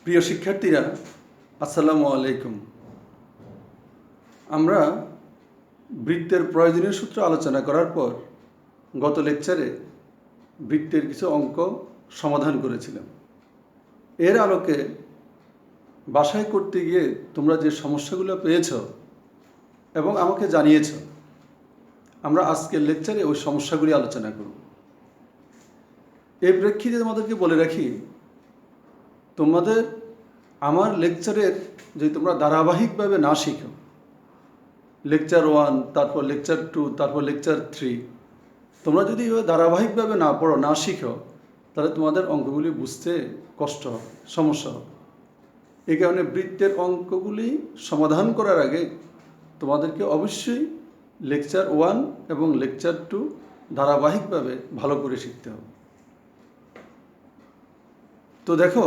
প্রিয় শিক্ষার্থীরা, আসসালামু আলাইকুম। আমরা বৃত্তের প্রয়োজনীয় সূত্র আলোচনা করার পর গত লেকচারে বৃত্তের কিছু অঙ্ক সমাধান করেছিলাম। এর আলোকে বাসায় করতে গিয়ে তোমরা যে সমস্যাগুলো পেয়েছ এবং আমাকে জানিয়েছ, আমরা আজকের লেকচারে ওই সমস্যাগুলি আলোচনা করব। এই প্রেক্ষিতে তোমাদেরকে বলে রাখি, তোমাদের আমার লেকচারের যদি তোমরা ধারাবাহিকভাবে না শিখো, লেকচার 1, তারপর লেকচার 2, তারপর লেকচার 3, তোমরা যদি ধারাবাহিকভাবে না পড়ো, না শিখো, তাহলে তোমাদের অঙ্কগুলি বুঝতে কষ্ট হবে, সমস্যা হবে। এই কারণে বৃত্তের অঙ্কগুলি সমাধান করার আগে তোমাদেরকে অবশ্যই লেকচার 1 এবং লেকচার 2 ধারাবাহিকভাবে ভালো করে শিখতে হবে। তো দেখো,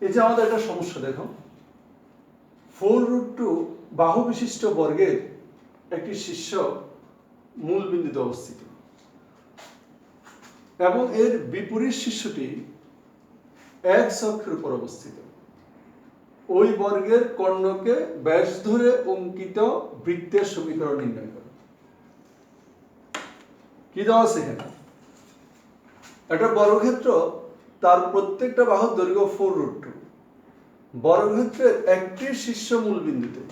এই যে আমাদের একটা সমস্যা, দেখো 4√2 বাহু বিশিষ্ট বর্গের একটি শীর্ষ মূল বিন্দুতে অবস্থিত এবং এর বিপরীত শীর্ষটি x অক্ষের উপর অবস্থিত। ওই বর্গের কর্ণকে ব্যাস ধরে অঙ্কিত বৃত্তের সমীকরণ নির্ণয় করো। কি দেওয়া আছে এখানে? একটা বর্গক্ষেত্র, তার প্রত্যেকটা বাহুর দৈর্ঘ্য 4√2, বর্গক্ষেত্রের একটি শীর্ষ মূল বিন্দুতে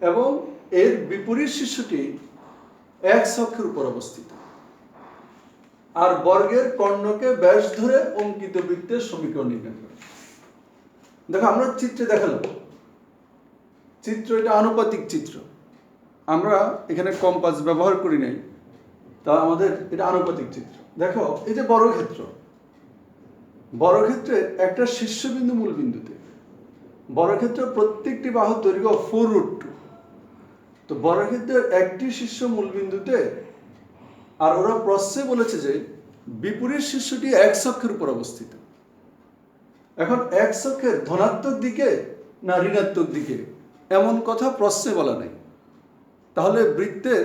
এবং এর বিপরীত শীর্ষটি x অক্ষের উপর অবস্থিত, আর বর্গের কর্ণকে ব্যাস ধরে অঙ্কিত বৃত্তের সমীকরণ নির্ণয় করে। দেখো, আমরা চিত্রে দেখালাম, চিত্র এটা আনুপাতিক চিত্র, আমরা এখানে কম্পাস ব্যবহার করি নাই, তা আমাদের এটা আনুপাতিক চিত্র। দেখো, এই যে বর্গক্ষেত্রের একটা শীর্ষবিন্দু মূল বিন্দুতে, বর্গক্ষেত্রের প্রত্যেকটি বাহুর দৈর্ঘ্য 4√2, তো বর্গক্ষেত্রের একটি শীর্ষ মূল বিন্দুতে, আর ওরা প্রশ্নে বলেছে যে বিপরীত শীর্ষটি x অক্ষের উপর অবস্থিত। এখন x অক্ষের ধনাত্মক দিকে না ঋণাত্মক দিকে এমন কথা প্রশ্নে বলা নেই। তাহলে বৃত্তের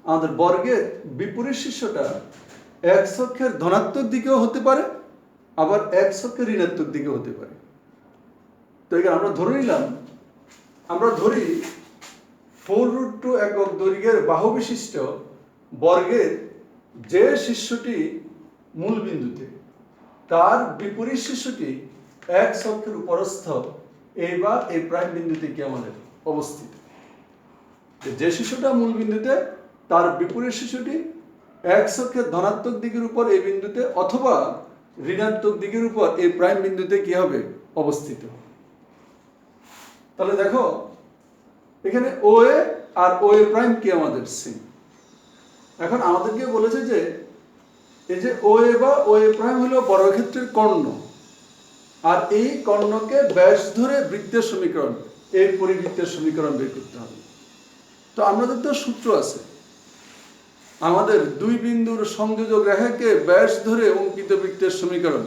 আমাদের বর্গের বিপরীত শীর্ষটা x অক্ষের ধনাত্মক দিকেও হতে পারে, আবার x অক্ষের ঋণাত্মক দিকেও হতে পারে। তো এখানে আমরা ধরে নিলাম, আমরা ধরি 4√2 একক দৈর্ঘ্যের বাহু বিশিষ্ট বর্গের যে শীর্ষটি মূল বিন্দুতে, তার বিপরীত শীর্ষটি x অক্ষের উপরস্থ a বা a প্রাইম বিন্দুতে কি আমাদের অবস্থিত। যে শীর্ষটা মূল বিন্দুতে, তার বিপরীত শীর্ষটি x অক্ষের ধনাত্মক দিকের উপর এই বিন্দুতে অথবা ঋণাত্মক দিকের উপর এই প্রাইম বিন্দুতে কি হবে? অবস্থিত। তাহলে দেখো, এখানে OA আর OA প্রাইম কি আমাদের সেম। এখন আমাদেরকে বলেছে যে এই যে OA বা OA প্রাইম হলো বর্গক্ষেত্রের কর্ণ, আর এই কর্ণকে ব্যাস ধরে বৃত্তের সমীকরণ, এই পরিবৃত্তের সমীকরণ বের করতে হবে। তো আমাদের তো সূত্র আছে, আমাদের দুই বিন্দুর সংযোজক রেখাকে ব্যাস ধরে অঙ্কিত বৃত্তের সমীকরণ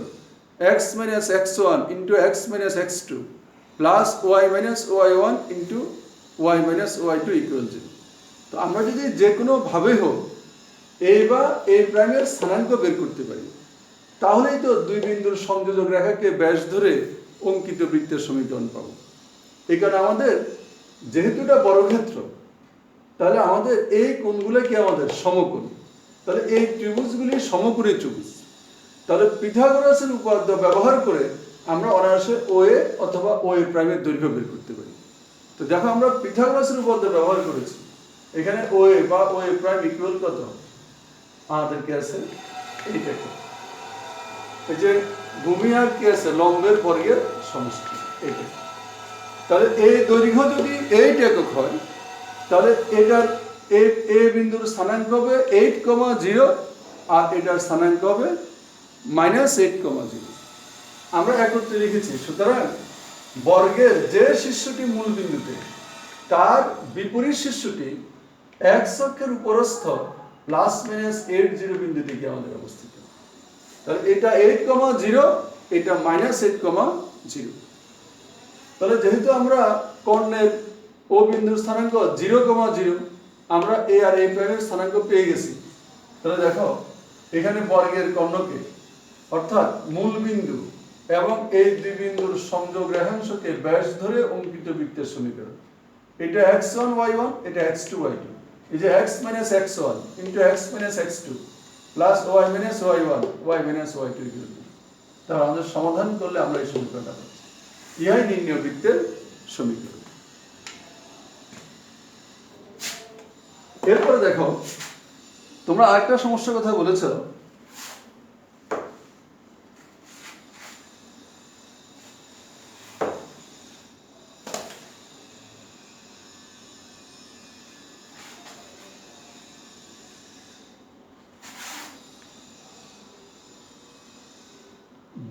x - x1 * x - x2 plus y - y1 * y - y2 = 0। তো আমরা যদি যে কোনো ভাবে হোক a বা a প্রাইমের স্থানাঙ্ক বের করতে পারি, তাহলেই তো দুই বিন্দুর সংযোজক রেখাকে ব্যাস ধরে অঙ্কিত বৃত্তের সমীকরণ পাবো। এই কারণে আমাদের যেহেতু এটা বর্গক্ষেত্র, তাহলে আমাদের এই কোণগুলো কি আমাদের সমকোণ, তাহলে এই ত্রিভুজগুলি সমকোণী ত্রিভুজ। তাহলে পিথাগোরাসের উপপাদ্য ব্যবহার করে আমরা অনায়াসে OA অথবা OA প্রাইমের দৈর্ঘ্য বের করতে পারি। তো দেখো, আমরা পিথাগোরাসের উপপাদ্য ব্যবহার করেছি। এখানে OA বা OA প্রাইম ইকুয়াল কত? আমাদের কি আছে? এইটা, এই যে ভূমি আর কি আছে? লম্বের বর্গের সমষ্টি, এইটা। তাহলে এই দৈর্ঘ্য যদি 8 একক হয়, তাহলে এটার এ বিন্দুর স্থানাঙ্ক হবে 8,0 আর এটার স্থানাঙ্ক হবে -8,0। আমরা একত্রে লিখেছি। সুতরাং বর্গের যে শীর্ষটি মূল বিন্দুতে, তার বিপরীত শীর্ষটি x অক্ষের উপরস্থ +-80 বিন্দুতে কি আমাদের অবস্থিত। তাহলে এটা 8,0, এটা -8,0। তাহলে যেহেতু আমরা কর্ণের ও বিন্দুর স্থানাঙ্ক 0,0, আমরা a আর a প্রাইমের স্থানাঙ্ক পেয়ে গেছি। তাহলে দেখো, এখানে বর্গের কর্ণকে অর্থাৎ মূল বিন্দু এবং এই দুই বিন্দুর সংযোগ রেখাংশকে ব্যাস ধরে অঙ্কিত বৃত্তের সমীকরণ। এটা x1 y1, এটা x2 y2। এই যে x minus x1 into x minus x2 plus y minus y1 y minus y2 equal to, তাহলে আমাদের সমাধান করলে আমরা এই সমীকরণটা পাচ্ছি। ইহাই নির্ণয় বৃত্তের সমীকরণ। এরপরে দেখো, তোমরা আরেকটা সমস্যার কথা বলেছো,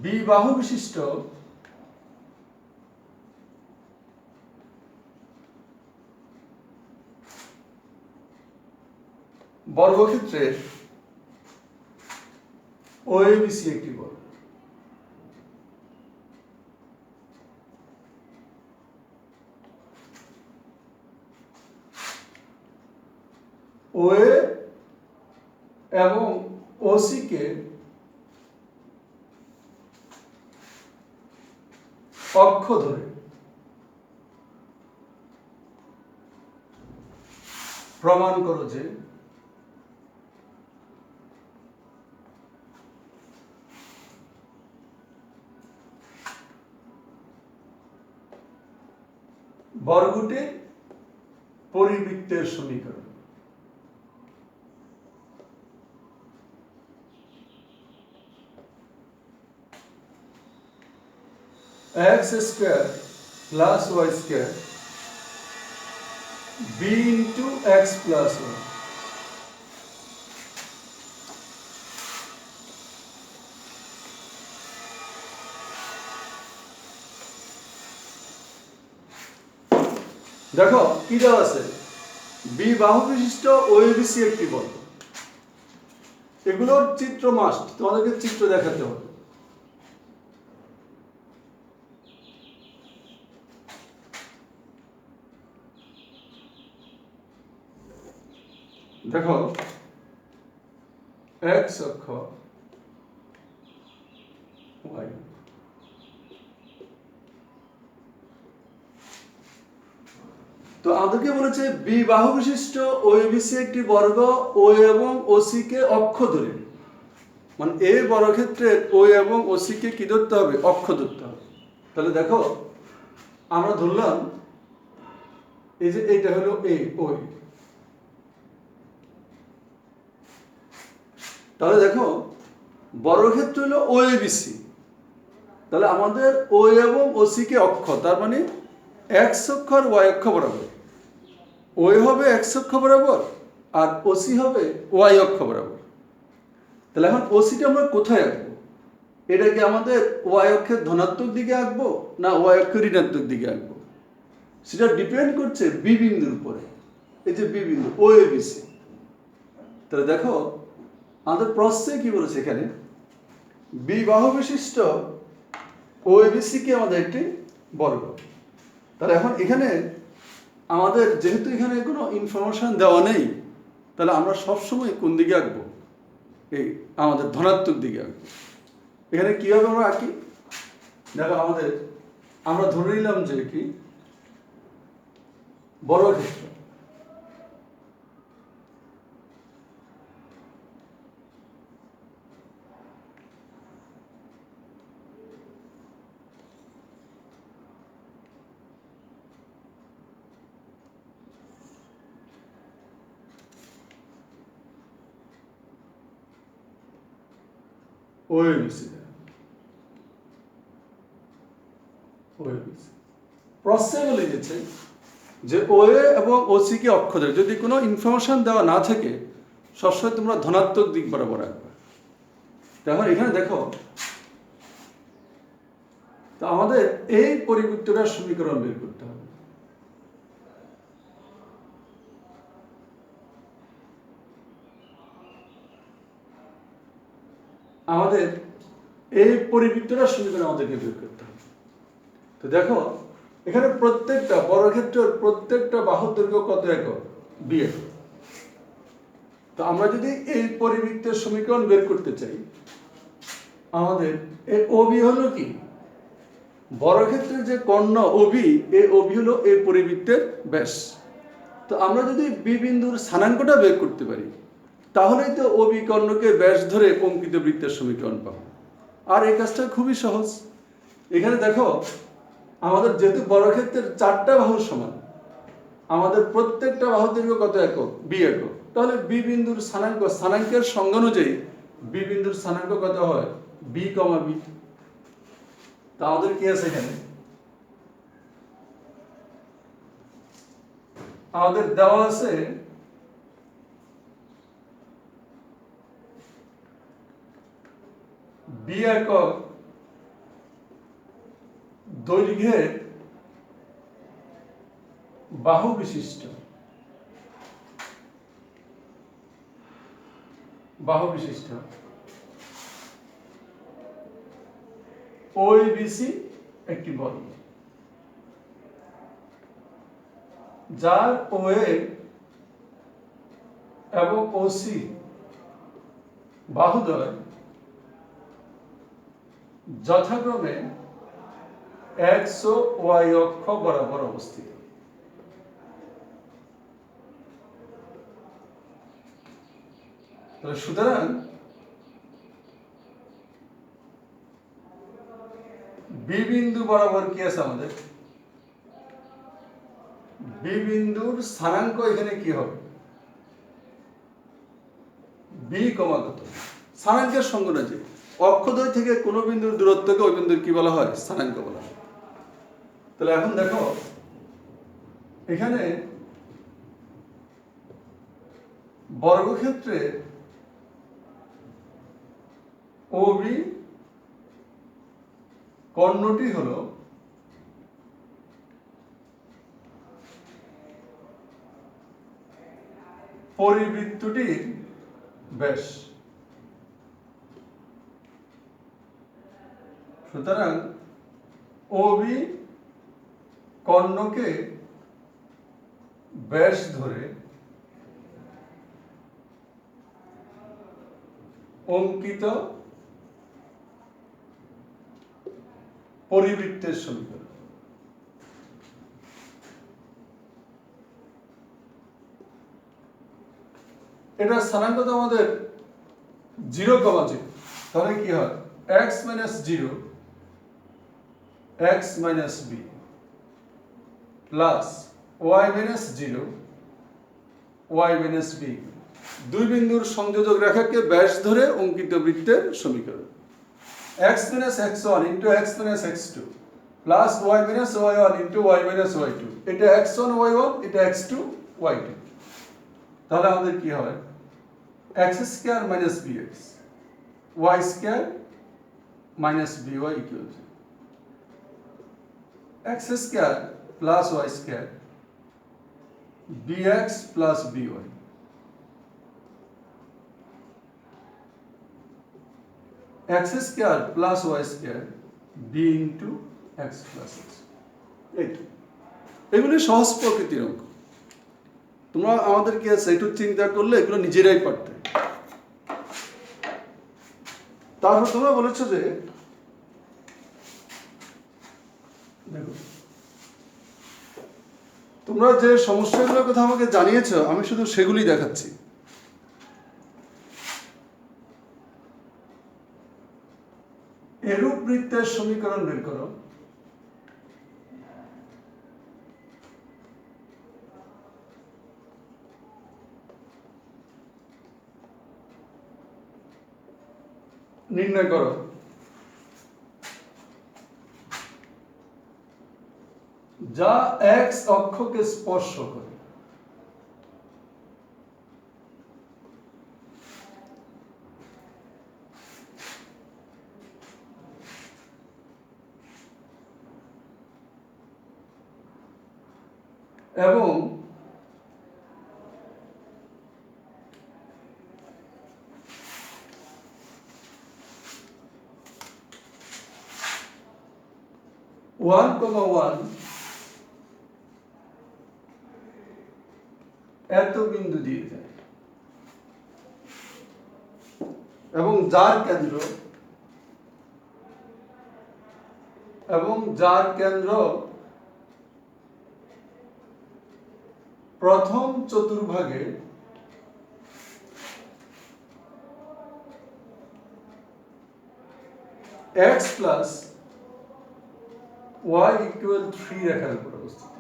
বি বাহু বিশিষ্ট বর্গক্ষেত্রের ওএবিসি একটি বর্গ। ওএ এবং ওসি কে অক্ষ ধরে প্রমাণ করো যে বর্গটির পরিবৃত্তের সমীকরণ। x square plus y square b into x plus 1। দেখো কি দেওয়া আছে, বি বাহু বিশিষ্ট ওএবিসি একটি বর্গ। এগুলোর চিত্র মাস্ট, তোমাদেরকে চিত্র দেখাতে হবে। দেখো x অক্ষ, y। তো আমাদেরকে বলেছে বি বাহু বিশিষ্ট ওএবিসি একটি বর্গ, ও এবং ওসি কে অক্ষ ধরে, মানে এই বর্গক্ষেত্রের ও এবং ওসি কে কি ধরতে হবে? অক্ষ ধরতে হবে। তাহলে দেখো আমরা ধরলাম এই যে এটা হলো এ ওই, তাহলে দেখো বর্গক্ষেত্র হলো ওএবিসি, তাহলে আমাদের ও এবং ওসি কে অক্ষ, তার মানে x অক্ষ আর y অক্ষ বরাবর। ওই হবে x অক্ষ বরাবর আর ওসি হবে y অক্ষ বরাবর। তাহলে এখন ওসিটা আমরা কোথায় আঁকবো? এটা কি আমাদের y অক্ষের ধনাত্মক দিকে আঁকবো না y অক্ষের ঋণাত্মক দিকে আঁকবো? সেটা ডিপেন্ড করছে বি বিন্দুর উপরে। এই যে বি বিন্দু ওএবিসি, তাহলে দেখো আমাদের প্রশ্নে কি বলেছে, এখানে বি বাহু বিশিষ্ট ওএবিসি কি আমাদের একটি বর্গ। তাহলে এখন এখানে আমাদের যেহেতু এখানে কোনো ইনফরমেশন দেওয়া নেই, তাহলে আমরা সবসময় কোন দিকে আঁকবো? এই আমাদের ধনাত্মক দিকে আঁকবো। এখানে কীভাবে আমরা আঁকি? দেখো আমরা ধরে নিলাম যে কি বর্গক্ষেত্র, ওএবিসি। প্রশ্নে বলে দিয়েছে যে ওএ এবং ওসি কে অক্ষ ধরে, যদি কোনো ইনফরমেশন দেওয়া না থাকে সবসময় তোমরা ধনাত্মক দিক বরাবর রাখবে। তাহলে এখানে দেখো, তো আমাদের এই পরিবৃত্তটার সমীকরণ বের করতে হবে। আমাদের এই পরিবৃত্তটার সমীকরণ আমাদেরকে বের করতে হবে। তো দেখো এখানে প্রত্যেকটা বর্গক্ষেত্রের প্রত্যেকটা বাহুর দৈর্ঘ্য কত একক? বি একক। তো আমরা যদি এই পরিবৃত্তের সমীকরণ বের করতে চাই, আমাদের এই ওবি হলো কি, বর্গক্ষেত্রের যে কর্ণ ওবি, এই ওবি হলো এই পরিবৃত্তের ব্যাস। তো আমরা যদি বি বিন্দুর স্থানাঙ্কটা বের করতে পারি, তাহলেই তো ওবি কর্ণকে ব্যাস ধরে অঙ্কিত বৃত্তের সমীকরণ পাবো। আর এই কাজটা খুবই সহজ। এখানে দেখো, আমাদের যেহেতু বর্গক্ষেত্রের 4টা বাহুর সমান, আমাদের প্রত্যেকটা বাহুর দৈর্ঘ্য কত একক? বি একক। তাহলে বি বিন্দুর স্থানাঙ্কের সংজ্ঞা অনুযায়ী বি বিন্দুর স্থানাঙ্ক কত হয়? B comma B. তা আমাদের কি আছে এখানে? আমাদের দেওয়া আছে বি একক দৈর্ঘ্যের বাহু বিশিষ্ট ওএবিসি একটি বর্গ, যার ওএ এবং ওসি বাহুদ্বয় যথাক্রমে এক্স ও ওয়াই অক্ষ বরাবর অবস্থিত। সুতরাং বি বিন্দু বরাবর কি আছে আমাদের? বি বিন্দুর স্থানাঙ্ক এখানে কি হবে? বি কমা কত? স্থানাঙ্কের সঙ্গে না, যে অক্ষদ্বয় থেকে কোনো বিন্দুর দূরত্বকে ওই বিন্দুর কি বলা হয়? স্থানাঙ্ক বলা হয়। তাহলে এখন দেখো, এখানে বর্গক্ষেত্রে ওবি কর্ণটি হলো পরিবৃত্তটির ব্যাস। সুতরাং ওবি কর্ণকে ব্যাস ধরে অঙ্কিত পরিবৃত্তের সমীকরণ। এটা স্থানাঙ্ক তো আমাদের 0, 0। তাহলে কি হয়? x - 0 x - b plus y - 0 y - b, দুই বিন্দুর সংযোজক রেখাকে ব্যাস ধরে অঙ্কিত বৃত্তের সমীকরণ। x - x1 into x - x2 plus y - y1 into y - y2, এটা x1 y1, এটা x2 y2। তাহলে আমাদের কি হয়? x square minus bx y square minus by equal x square plus y square bx plus by, x square plus y square b into x plus x। এগুলি সহজ প্রকৃতির অঙ্ক। তোমরা আমাদেরকে একটু চিন্তা করলে এগুলো নিজেরাই পারতে। তারপর তোমরা বলেছো যে, দেখো, তোমরা যে সমস্যাগুলোর কথা আমাকে জানিয়েছো, আমি শুধু সেগুলি দেখাচ্ছি। এরূপ বৃত্তের সমীকরণ বের করো। নির্ণয় করো যা x অক্ষকে স্পর্শ করে এবং ওয়ান কমা ওয়ান এত বিন্দু দিয়ে যায়। এবং যার কেন্দ্র প্রথম চতুর্ভাগে x প্লাস y ইকুয়াল 3 রেখার উপর অবস্থিত।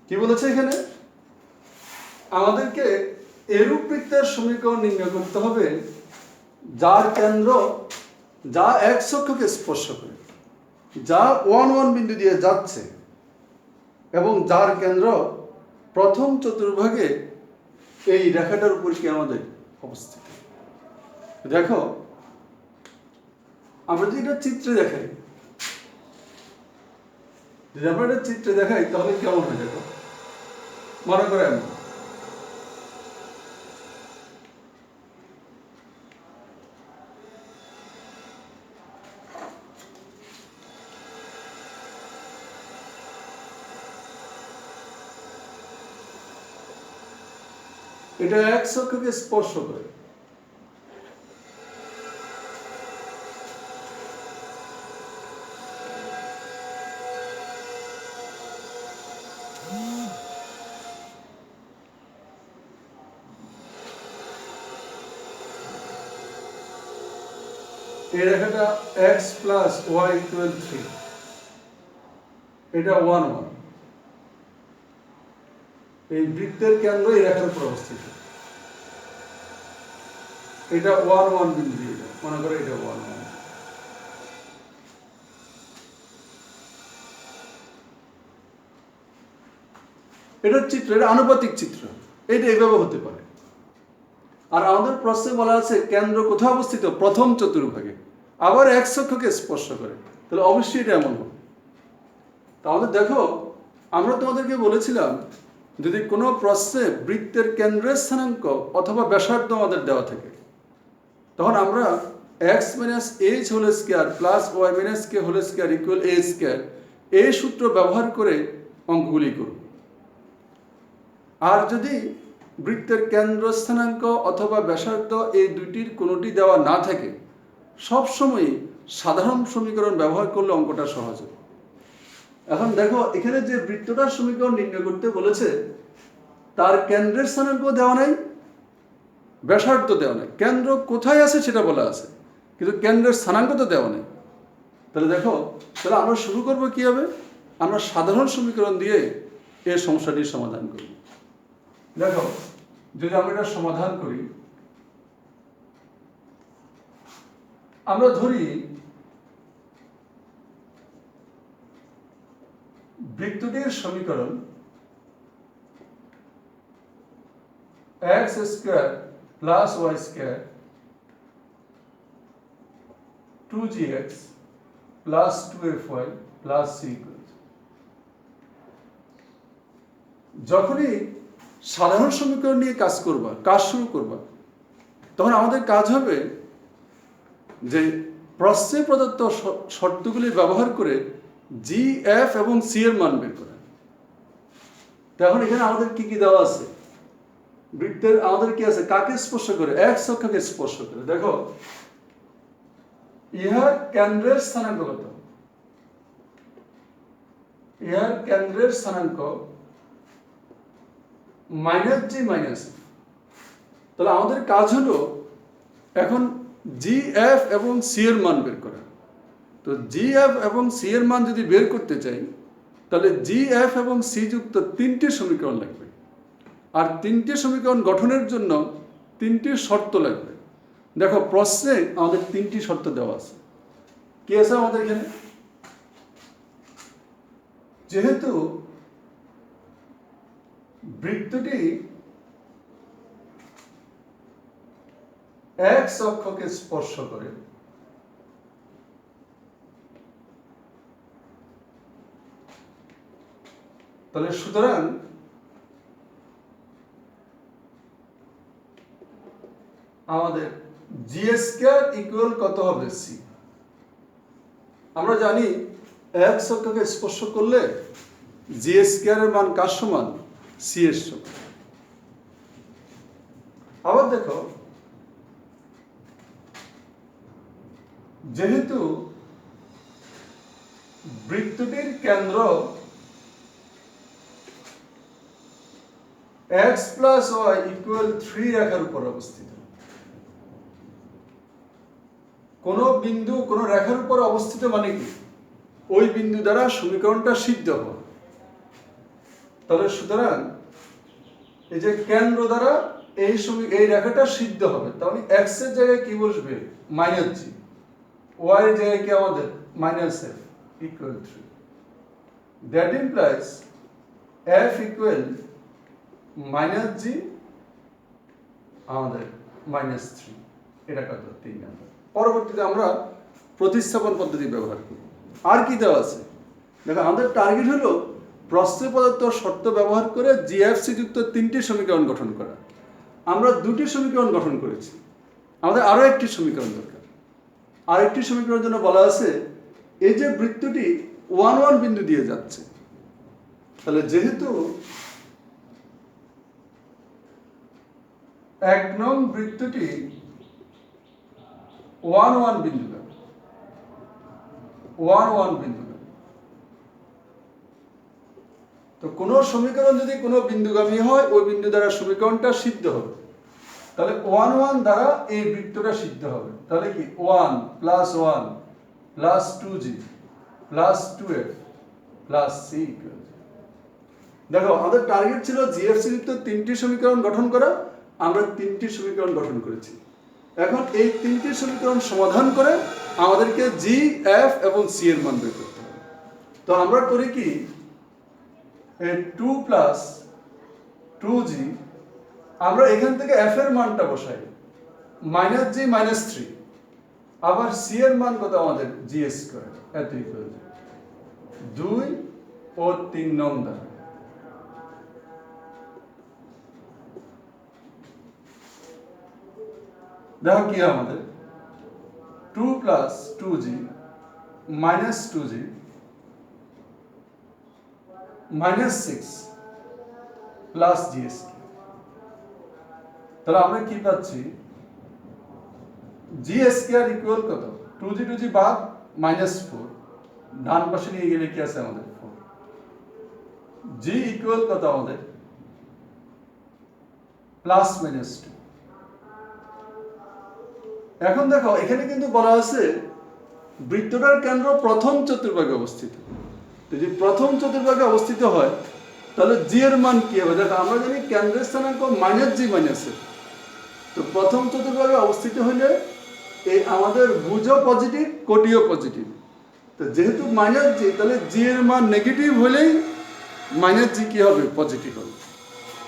কি বলেছে এখানে? আমাদেরকে এরূপ বৃত্তের সমীকরণ নির্ণয় করতে হবে যার কেন্দ্র যা x অক্ষকে স্পর্শ করে, যা 1 1 বিন্দু দিয়ে যাচ্ছে, এবং যার কেন্দ্র প্রথম চতুর্ভাগে এই রেখাটার উপর কি আমাদের অবস্থিত। দেখো, আমরা যদি এটা চিত্রে দেখাই, তাহলে কেমন হয় দেখো। মনে করেন এটা x অক্ষকে স্পর্শ করে। এই রেখাটা x প্লাস y ইকুয়াল 3, এটা 1 1। এই বৃত্তের কেন্দ্র এই রেখার উপর অবস্থিত। এটা 1 1 বিন্দু দিয়ে যায়, মনে করে এটা 1 1। এটা চিত্র, এটা আনুপাতিক চিত্র, এটা এইভাবে হতে পারে। আর আমাদের প্রশ্নে বলা আছে কেন্দ্র কোথায় অবস্থিত? প্রথম চতুর্ভাগে, আবার x অক্ষকে স্পর্শ করে, তাহলে অবশ্যই এটা এমন হবে। তাহলে দেখো, আমরা তোমাদেরকে বলেছিলাম যদি কোনো প্রশ্নে বৃত্তের কেন্দ্রের স্থানাঙ্ক অথবা ব্যাসার্ধ আমাদের দেওয়া থাকে, তখন আমরা x minus h whole square plus y minus k whole square equal a square, এই সূত্র ব্যবহার করে অঙ্কগুলি করব। আর যদি বৃত্তের কেন্দ্র স্থানাঙ্ক অথবা ব্যাসার্ধ এই দুইটির কোনোটি দেওয়া না থাকে, সবসময়ই সাধারণ সমীকরণ ব্যবহার করলে অঙ্কটা সহজ হবে। এখন দেখো, এখানে যে বৃত্তটার সমীকরণ নির্ণয় করতে বলেছে তার কেন্দ্রের স্থানাঙ্ক দেওয়া নাই, ব্যাসার্ধ দেওয়া নাই, কেন্দ্র কোথায় আছে সেটা বলা আছে, কিন্তু কেন্দ্রের স্থানাঙ্ক তো দেওয়া নেই। তাহলে দেখো, তাহলে আমরা শুরু করবো কি হবে? আমরা সাধারণ সমীকরণ দিয়ে এই সমস্যাটির সমাধান করব। দেখো, যদি আমরা এটা সমাধান করি, আমরা ধরি বৃত্তটির সমীকরণ x square plus y square 2gx plus 2fy plus c। যখনই সাধারণ সমীকরণ নিয়ে কাজ শুরু করবা, তখন আমাদের কাজ হবে যে প্রশ্নে প্রদত্ত শর্তগুলি ব্যবহার করে জি, এফ এবং সি এর মান বের করা। তখন এখানে আমাদের কি কি দেওয়া আছে? বৃত্তের আমাদের কি আছে? কাকে স্পর্শ করে? এক্স অক্ষকে স্পর্শ করে। দেখো, ইহার কেন্দ্রের স্থানাঙ্ক কত? ইহার কেন্দ্রের স্থানাঙ্ক মাইনাস জি মাইনাস। তাহলে আমাদের কাজ হলো এখন জি, এফ এবং সি এর মান বের করা। তো জি, এফ এবং সি এর মান যদি বের করতে চাই, তাহলে জি, এফ এবং সি যুক্ত 3টি সমীকরণ লাগবে। আর 3টি সমীকরণ গঠনের জন্য 3টি শর্ত লাগবে। দেখো, প্রশ্নে আমাদের 3টি শর্ত দেওয়া আছে। কি আছে আমাদের এখানে? যেহেতু বৃত্তটি এক্স অক্ষকে স্পর্শ করে, তাহলে সুতরাং আমাদের জি স্কয়ার ইকুয়াল কত হবে? সি। আমরা জানি এক্স অক্ষকে স্পর্শ করলে জি স্কয়ারের মান কার সমান? সি এর সমান। আবার দেখো, যেহেতু বৃত্তটির কেন্দ্র x প্লাস ওয়াই ইকুয়াল 3 রেখার উপর অবস্থিত, কোন বিন্দু কোন রেখার উপর অবস্থিত মানে কি ওই বিন্দু দ্বারা সমীকরণটা সিদ্ধ হয়। তাহলে সুতরাং এই যে কেন্দ্র দ্বারা এই রেখাটা সিদ্ধ হবে, তাহলে x এর জায়গায় কি বসবে? মাইনাস জি, y এর জায়গায় কি আমাদের? Minus F equal 3। That implies f equal minus G আমাদের মাইনাস 3। এটা কত? 3 নাম্বার। পরবর্তীতে আমরা প্রতিস্থাপন পদ্ধতি ব্যবহার করি। আর কি দেওয়া আছে দেখো, আমাদের টার্গেট হলো প্রস্থ পদার্থ শর্ত ব্যবহার করে জিএফসি যুক্ত 3টি সমীকরণ গঠন করা। আমরা 2টি সমীকরণ গঠন করেছি, আমাদের আরো একটি সমীকরণ দরকার। আরেকটি সমীকরণের জন্য বলা আছে এই যে বৃত্তটি 1 1 বিন্দু দিয়ে যাচ্ছে, তাহলে যেহেতু 1 নং বৃত্তটি 1 1 বিন্দু যাবে, 1 1 বিন্দু যাবে, তো কোন সমীকরণ যদি কোনো বিন্দুগামী হয় ওই বিন্দু দ্বারা সমীকরণটা সিদ্ধ হবে। তাহলে 1 1 দ্বারা এই বৃত্তটা সিদ্ধ হবে। তাহলে কি 1 plus 1 plus 2g plus 2f plus c equal. দেখো, আমাদের টার্গেট ছিল জিএফসি যুক্ত 3টি সমীকরণ গঠন করা, আমরা 3টি সমীকরণ গঠন করেছি। এখন এই 3টি সমীকরণ সমাধান করে আমাদেরকে জি, এফ এবং সি এর মান বের করতে হবে। তো আমরা করি কি, 2 প্লাস 2g, আমরা এখান থেকে f এর মানটা বসাই মাইনাস জি মাইনাস 3, আবার c এর মান কত আমাদের? জি স্কয়ার, এত ইকুয়াল 2 ও 3 নং দ্বারা। দেখো কি আমাদের 2 plus 2g minus 2g minus 6 plus G square. তাহলে আমরা কি পাচ্ছি? জি স্কয়ার ইকুয়াল কত? 2g বাদ মাইনাস 4, ডান পাশে নিয়ে গেলে কি আছে আমাদের? 4। জি ইকুয়াল কত আমাদের? Plus minus 2। এখন দেখো, এখানে কিন্তু বলা আছে বৃত্তটার কেন্দ্র প্রথম চতুর্ভাগে অবস্থিত। যদি প্রথম চতুর্ভাগে অবস্থিত হয় তাহলে জি এর মান কি হবে? দেখো, আমরা জানি কেন্দ্রের স্থানাঙ্ক মাইনাস জি মাইনাস এফ। তো প্রথম চতুর্ভাগে অবস্থিত হলে এই আমাদের ভুজও পজিটিভ, কোটিও পজিটিভ। তো যেহেতু মাইনাস জি, তাহলে জি এর মান নেগেটিভ হলেই মাইনাস জি কি হবে? পজিটিভ হবে।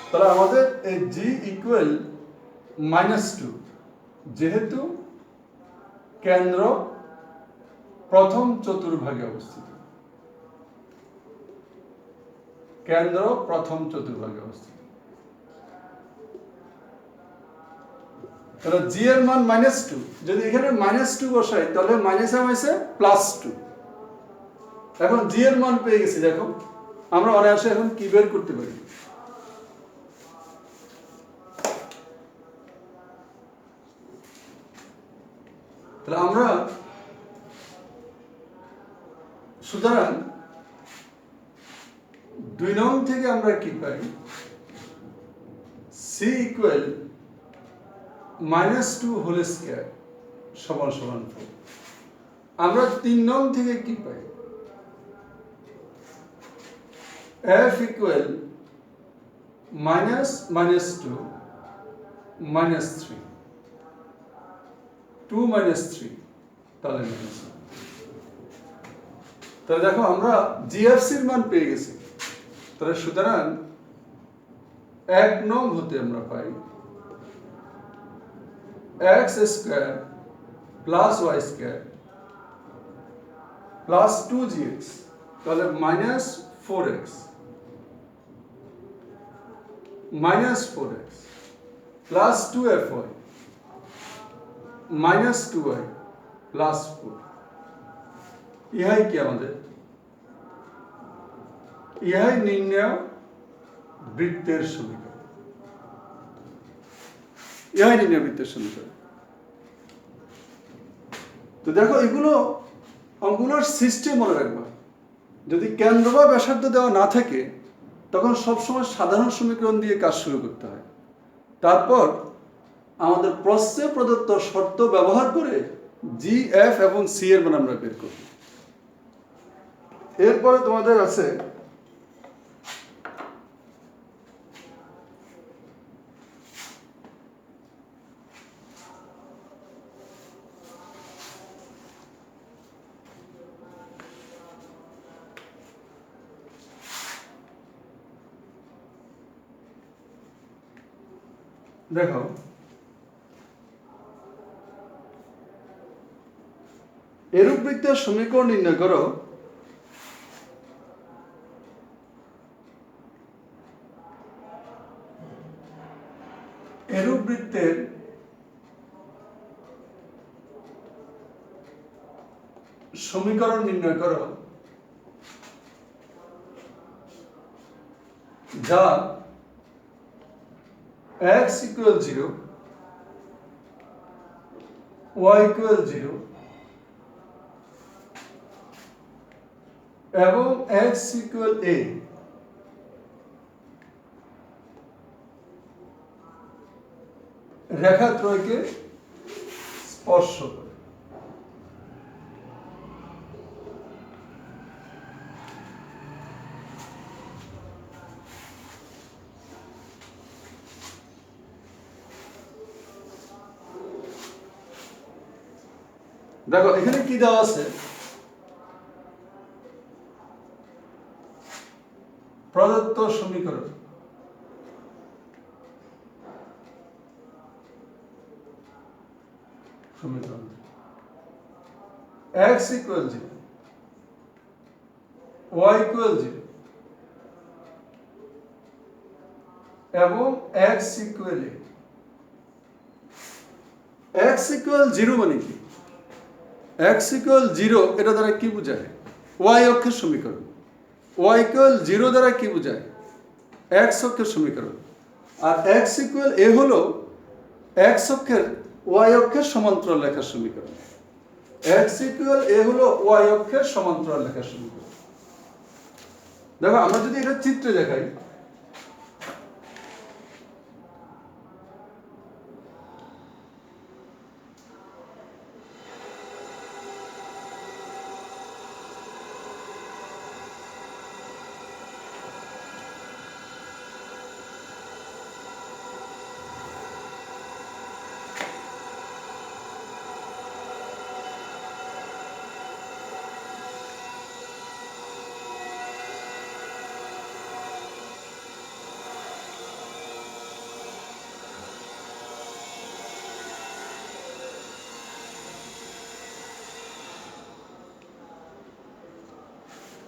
তাহলে আমাদের এই জি ইকুয়াল মাইনাস 2, যেহেতু কেন্দ্র প্রথম চতুর্ভাগে অবস্থিত, কেন্দ্র প্রথম চতুর্ভাগে অবস্থিত। তাহলে জি এর মান মাইনাস 2, যদি এখানে মাইনাস 2 বসাই তাহলে মাইনাসে হয়েছে প্লাস 2। এখন জি এর মান পেয়ে গেছি। দেখো, আমরা অনায়াসে এখন কি বের করতে পারি? তাহলে আমরা সুতরাং 2 নং থেকে আমরা কি পাই? C equal minus 2 whole square সমান সমান 4। আমরা 3 নং থেকে কি পাই? F equal minus minus 2 minus 3, 2 minus 3, তাহলে মাইনাস। তাহলে দেখো, আমরা জিএফসির মান পেয়ে গেছি। তাহলে সুতরাং 1 নং হতে আমরা পাই X square plus Y square plus 2gx, তাহলে minus 4x minus 4x plus 2fy minus 2y plus 4। ইহাই কি আমাদের ইহাই নির্ণয় বৃত্তের সমীকরণ। ইহাই নির্ণয় বৃত্তের সমীকরণ। তো দেখো অঙ্কগুলোর সিস্টেম মনে রাখবা। যদি কেন্দ্র বা ব্যাসার্ধ দেওয়া না থাকে তখন সবসময় সাধারণ সমীকরণ দিয়ে কাজ শুরু করতে হয়। তারপর আমাদের প্রশ্নে প্রদত্ত শর্ত ব্যবহার করে জি, এফ এবং সি এর মান আমরা বের করব। এরপরে তোমাদের আছে দেখো এরূপ বৃত্তের সমীকরণ নির্ণয় করো এরূপ বৃত্তের সমীকরণ নির্ণয় করো যা x equal 0, y equal 0 এবং x equal a রেখাত্রয়কে স্পর্শ করে। দেখো এখানে কি দেওয়া আছে, প্রদত্ত সমীকরণ x equal 0, y equal 0 এবং x equal a। x equal 0 মানে কি? x equal 0 এটা দ্বারা কি বোঝায়? y অক্ষের সমীকরণ। y equal 0 দ্বারা কি বোঝায়? x অক্ষের সমীকরণ। আর x equal a হলো x অক্ষের y অক্ষের সমান্তরাল রেখার সমীকরণ। x equal a হলো y অক্ষের সমান্তরাল রেখার সমীকরণ। দেখো আমরা যদি এটা চিত্রে দেখাই,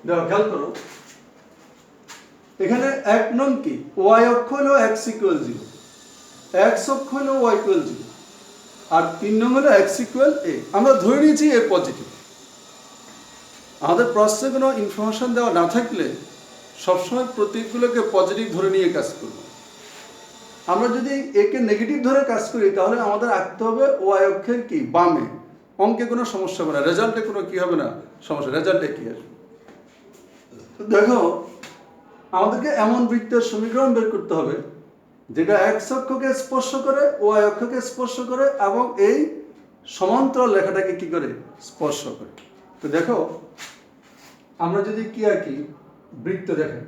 দেখো খেয়াল করো এখানে 1 নং কি, y অক্ষ হলো x equal 0, x অক্ষ হলো y equal 0 আর 3 নং হলো x equal a। আমরা ধরে নিয়েছি a পজিটিভ। আমাদের প্রশ্নে কোনো ইনফরমেশন দেওয়া না থাকলে সবসময় প্রতীকগুলোকে পজিটিভ ধরে নিয়ে কাজ করব। আমরা যদি একে নেগেটিভ ধরে কাজ করি তাহলে আমাদের আঁকতে হবে y অক্ষের কি বামে। অঙ্কে কোনো সমস্যা হবে না, রেজাল্টে কোনো কি হবে না সমস্যা, রেজাল্টে কি আসবে। দেখো আমাদেরকে এমন বৃত্তের সমীকরণ বের করতে হবে যেটা x অক্ষকে স্পর্শ করে, y অক্ষকে স্পর্শ করে এবং এই সমান্তরাল রেখাটাকে কি করে স্পর্শ করে। তো দেখো আমরা যদি কি আঁকি, বৃত্ত দেখেন,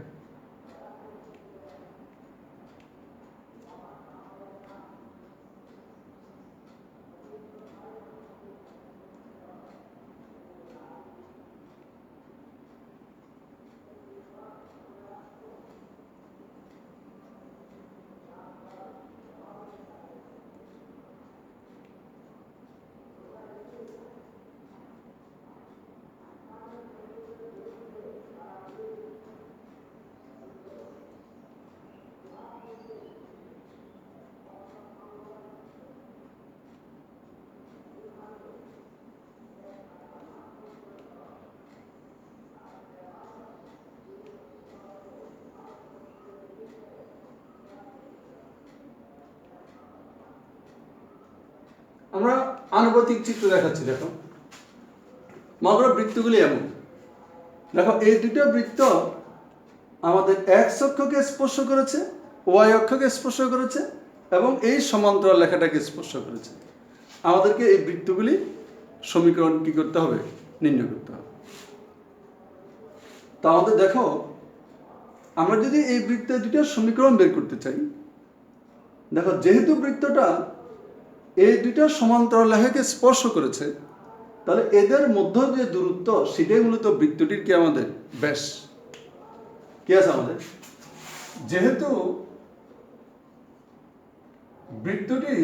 আমরা আনুপাতিক চিত্র দেখাচ্ছি। দেখো, মনে করো বৃত্তগুলি এমন। দেখো, এই দুটো বৃত্ত আমাদের এক্স অক্ষকে স্পর্শ করেছে, ওয়াই অক্ষকে স্পর্শ করেছে এবং এই সমান্তরাল রেখাটাকে স্পর্শ করেছে। আমাদেরকে এই বৃত্তগুলি সমীকরণ কি করতে হবে? নির্ণয় করতে হবে। তা আমাদের দেখো, আমরা যদি এই বৃত্তের দুটো সমীকরণ বের করতে চাই, দেখো যেহেতু বৃত্তটা এই দুটো সমান্তরাল রেখাকে স্পর্শ করেছে, তাহলে এদের মধ্য যে দূরত্ব সেটাই মূলত বৃত্তটির কি আমাদের ব্যাস। কি আছে আমাদের? যেহেতু বৃত্তটি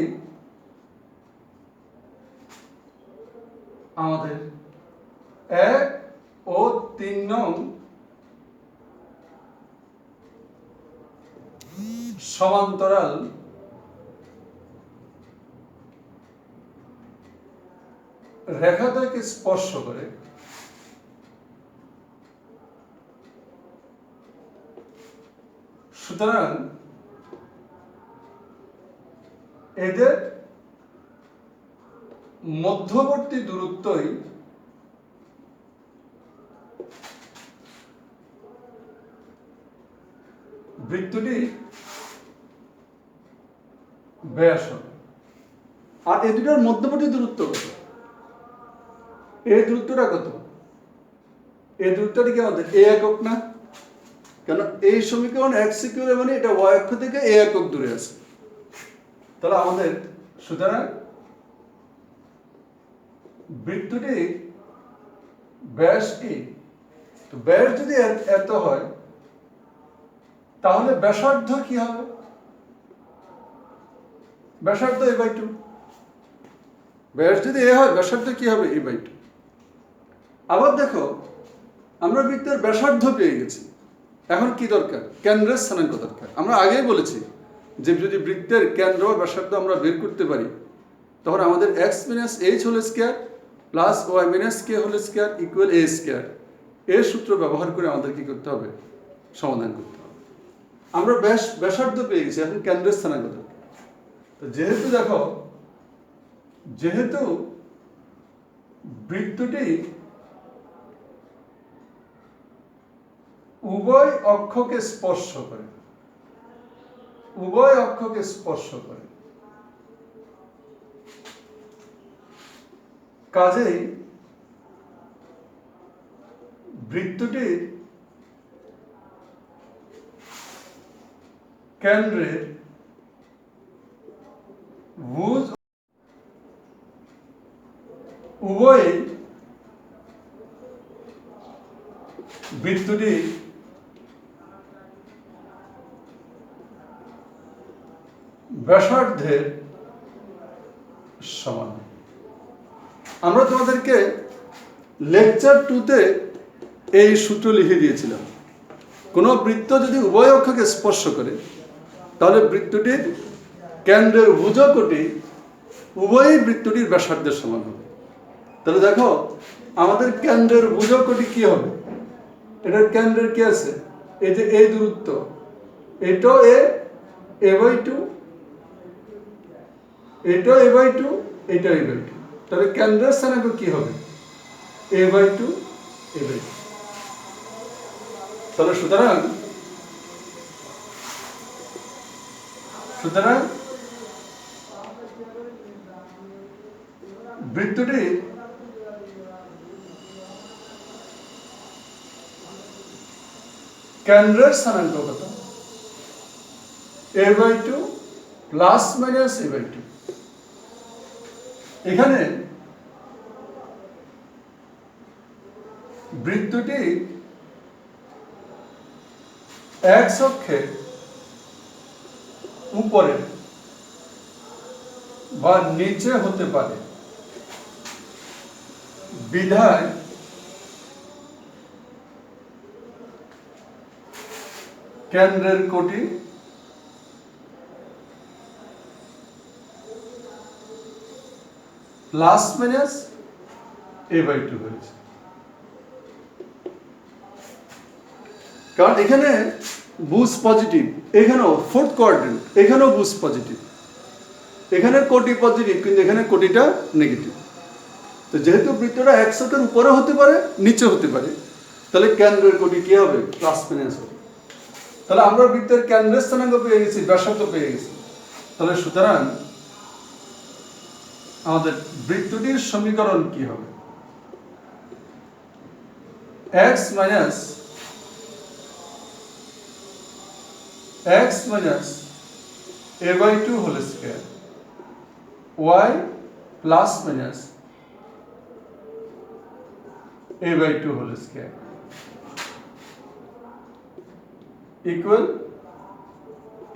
আমাদের 1 ও 3 নং সমান্তরাল রেখাটাকে স্পর্শ করে, সুতরাং এদের মধ্যবর্তী দূরত্বই বৃত্তটি ব্যাস হবে। আর এই দুটার মধ্যবর্তী দূরত্ব কত? এই দূরত্বটা কত? এই দূরত্বটি কি আমাদের এ একক না? কেন এই সমীকরণ এক্স ইকুয়াল মানে এটা ওয়াই অক্ষ থেকে এ একক দূরে আছে। তাহলে আমাদের সুতরাং বৃত্তটি ব্যাস কি? তো ব্যাস যদি এত হয়, তাহলে ব্যাসার্ধ কি হবে? ব্যাসার্ধ a/2। ব্যাস যদি এ হয়, ব্যাসার্ধ কি হবে? a/2। আবার দেখো, আমরা বৃত্তের ব্যাসার্ধ পেয়ে গেছি। এখন কি দরকার? কেন্দ্রের স্থানাঙ্ক দরকার। আমরা আগেই বলেছি যে যদি বৃত্তের কেন্দ্র বা ব্যাসার্ধ আমরা বের করতে পারি, তখন আমাদের x - h whole square plus y - k whole square equal a square, এর সূত্র ব্যবহার করে আমাদের কি করতে হবে? সমাধান করতে হবে। আমরা ব্যাসার্ধ পেয়ে গেছি, এখন কেন্দ্রের স্থানাঙ্ক দরকার। তো যেহেতু দেখো, যেহেতু বৃত্তটি উভয় অক্ষকে স্পর্শ করে, উভয় অক্ষকে স্পর্শ করে, কাজেই বৃত্তটির কেন্দ্রের ভুজ উভয়ই বৃত্তটি ব্যাসার্ধের সমান। আমরা তোমাদেরকে লেকচার 2-তে এই সূত্র লিখে দিয়েছিলাম। কোনো বৃত্ত যদি উভয় অক্ষকে স্পর্শ করে, তাহলে বৃত্তটির কেন্দ্রের ভুজকটি উভয়ই বৃত্তটির ব্যাসার্ধের সমান হবে। তাহলে দেখো, আমাদের কেন্দ্রের ভুজকটি কি হবে? এটার কেন্দ্রের কি আছে? এই যে এই দূরত্ব, এটাও a/2, এটাও a/2, এটাও a/2। তাহলে কেন্দ্রের স্থানাঙ্ক কি হবে? a/2, a/2। তাহলে সুতরাং বৃত্তটি কেন্দ্রের স্থানাঙ্ক কত? a/2 plus minus a/2। এখানে বৃত্তটি এক্স অক্ষের উপরে বা নিচে হতে পারে, বিধায় কেন্দ্রের কোটি প্লাস মাইনাস a/2 হয়েছে। কারণ এখানে বুস পজিটিভ, এখানেও ফোর্থ কোয়াড্রেন্ট, এখানেও বুস পজিটিভ। এখানে কোটি পজিটিভ, কিন্তু এখানে কোটিটা নেগেটিভ। তো যেহেতু বৃত্তটা একশকের উপরে হতে পারে, নিচে হতে পারে, তাহলে কেন্দ্রের কোটি কি হবে? প্লাস মাইনাস হবে। তাহলে আমরা বৃত্তের কেন্দ্রের স্থানাঙ্ক পেয়ে গেছি, ব্যাসার্ধ পেয়ে গেছি। তাহলে সুতরাং আমাদের বৃত্তটির সমীকরণ কি হবে? x minus a by 2 whole square, y plus minus a by 2 whole square equal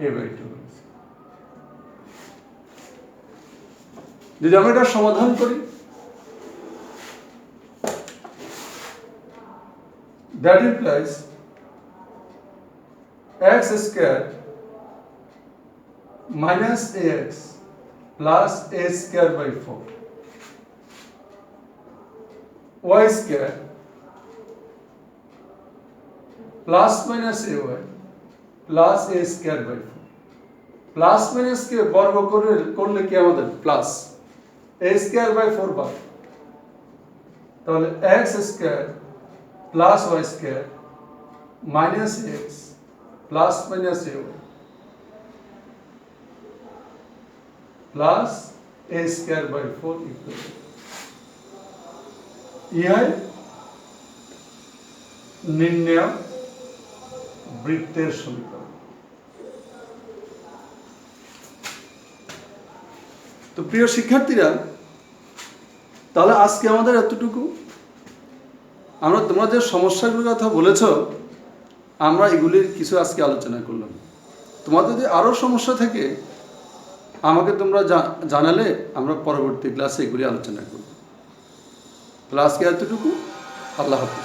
a by 2 whole square. যদি আমরা এটা সমাধান করি, that implies x square minus ax plus a square by 4, y square plus minus ay plus a square by 4. Plus minus কে বর্গ করলে কি আমাদের প্লাস a square by 4 পাবো। তাহলে x square plus y square minus x plus minus ay plus a square by 4 equal यह নির্ণয় বৃত্তের সমীকরণ। তো প্রিয় শিক্ষার্থীরা, তাহলে আজকে আমাদের এতটুকু। তোমরা যে সমস্যাগুলোর কথা বলেছ, আমরা এগুলির কিছু আজকে আলোচনা করলাম। তোমাদের যদি আরও সমস্যা থাকে আমাকে তোমরা জানালে আমরা পরবর্তী ক্লাসে এগুলি আলোচনা করব। তাহলে আজকে এতটুকু। আল্লাহ হাফেজ।